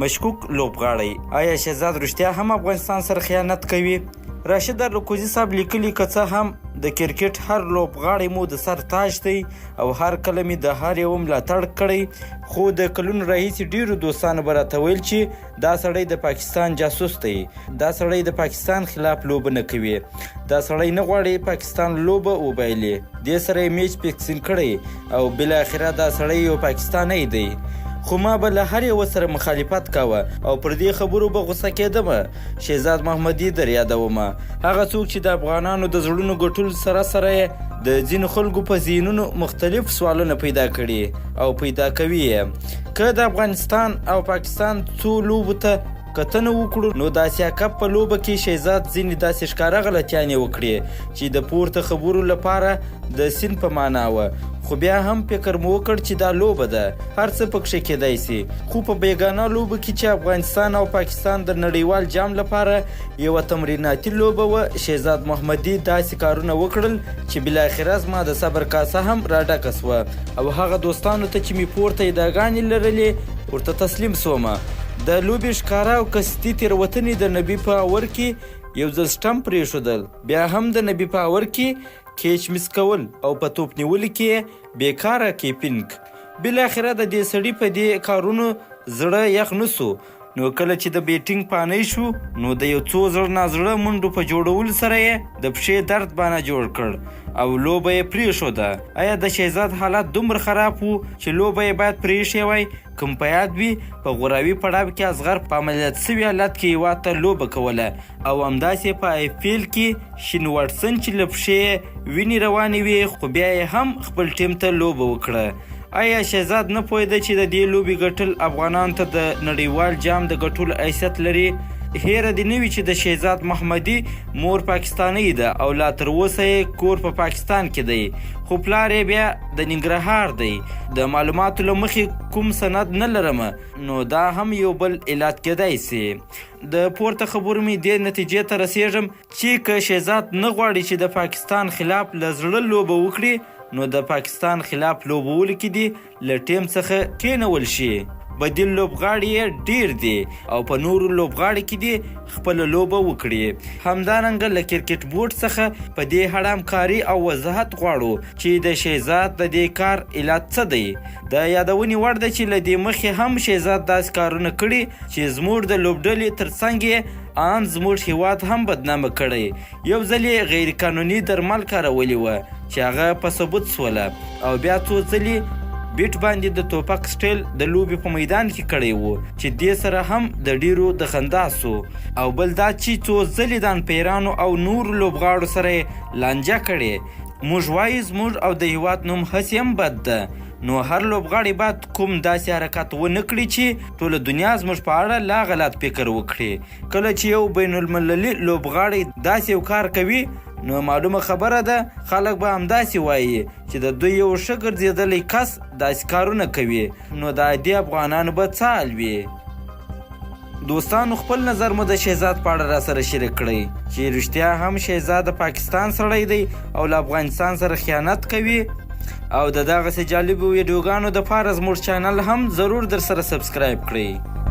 مشکوک لوبغاړی. آیا شهزاد رښتیا هم افغانستان سره خیانت کوي؟ راشد ارلکوزي صاحب لیکلي که څه هم د کرکټ هر لوبغاړی مو د سر تاج دی او هر کله مې د هر یو ملاتړ کړی، خو د کلونو راهیسې ډیرو دوستانو به راته ویل چې دا سړی د پاکستان جاسوس دی، دا سړی د پاکستان خلاف لوبه نه کوي، دا سړی نه غواړي پاکستان لوبه وبایلي، دې سره یې میچ فکسینګ کړی او بالاخره دا سړی یو پاکستانی دی. خو ما به له هر یو سره مخالفت کاوه او پر دې خبرو به غوسه کېدم. شهزاد محمدي در یادومه، هغه څوک چې د افغانانو د زړونو ګټلو سره سره د ځینو خلکو په ذهنونو مختلف سوالونه پیدا کړي او پیدا کوي یې. که د افغانستان او پاکستان څو لوبو ته کتنه وکړو نو د اسیا کپ په لوبه کې شهزاد ځینې داسې ښکاره غلطیانې وکړې چې د پورته خبرو لپاره د سین په معنا وه، خو بیا هم فکر مو وکړ چې دا لوبه ده، هر څه پکښې کیدای سي. خو په بیګانه لوبه کې چې افغانستان او پاکستان د نړیوال جام لپاره یوه تمریناتي لوبه وه، شهزاد محمدي داسې کارونه وکړل چې بالاخره زما د صبر کاسه هم راډکه سوه او هغه دوستانو ته چې مې پورته ادعاګانې لرلې ورته تسلیم سومه. د لوبې ښکاره او قصدي تېروتنې د نبي په اور کې یو ځل سټمپ پرېښودل، بیا هم د نبي په اور کې کیچ مس کول او په توپ نیولو کې بیکاره کیپینګ. بالاخره د دې سړي په دې کارونو زړه یخ نه سو، نو کله چې د بیټینګ پانۍ شو نو د یو څو زړه نازړه منډو په جوړولو سره یې د پښې درد بانه جوړ کړ او لوبه یې پرېښوده. آیا د شهزاد حالت دومره خراب و چې لوبه یې باید پرېښې وای؟ کوم په یاد وي په غوراوي پړاو کې اصغر په عملیات سوي حالت کې هېواد ته لوبه کوله او همداسې په آی پی ایل کې شین واټسن چې له پښې وینې روانې وې خو بیا یې هم خپل ټیم ته لوبه وکړه. آیا شهزاد نه پوهېده چې د دې لوبې ګټل افغانانو ته د نړیوال جام د ګټلو حیثیت لري؟ هیره دې نه وي چې د شهزاد محمدي مور پاکستانی ده او لا تر اوسه یې کور په پاکستان کې دی، خو پلار یې بیا د ننګرهار دی. د معلوماتو له مخې کوم سند نه لرم نو دا هم یو بل علت کېدای سي. د پورته خبرو مې دې نتیجې ته رسېږم چې که شهزاد نه غواړي چې د پاکستان خلاف له زړه لوبه وکړي نو د پاکستان خلاف لوبولو کې دې له ټیم څخه کېنول شي. بدیل لوبغاړي یې ډیر دي او په نورو لوبغاړي کې دې خپله لوبه وکړي. همدارنګه له کرکټ بورډ څخه په دې حرام کاري او وضاحت غواړو چې د شهزاد د دې کار علت څه دی. د یادونې وړ ده چې له دې مخکې هم شهزاد داسې کارونه کړي چې زموږ د لوبډلې تر څنګ یې ان زموږ هیواد هم بدنامه کړی. یو ځل یې غیر قانوني درمل کارولي وه چې هغه په ثبوت سوله او بیا څو ځلې بیټ باندې د توپک سټیل د لوبې په میدان کې کړی و چې دې سره هم د ډیرو د خندا سو. او بل دا چې څو ځلې د انپیرانو او نورو لوبغاړو سره یې لانجه کړې. موږ وایو زموږ او د هیواد نوم هسې هم بد ده، نو هر لوبغاړی باید کوم داسې حرکت ونه کړي چې ټوله دنیا زموږ په اړه لا غلط فکر وکړي. کله چې یو بین المللي لوبغاړی داسې یو کار کوي نو معلومه خبره ده خلک به همداسې وایي چې د دوی یو ښه ګرځېدلی کس داسې کارونه کوي، نو د عادي افغانانو به څه حال وي؟ دوستانو خپل نظر مو د شهزاد په اړه راسره شریک کړئ چې رښتیا هم شهزاد د پاکستان سړی دی او له افغانستان سره خیانت کوي؟ او د دغسې جالبو ویډیوګانو دپاره زموږ چینل هم ضرور در سره سبسکرایب کړئ.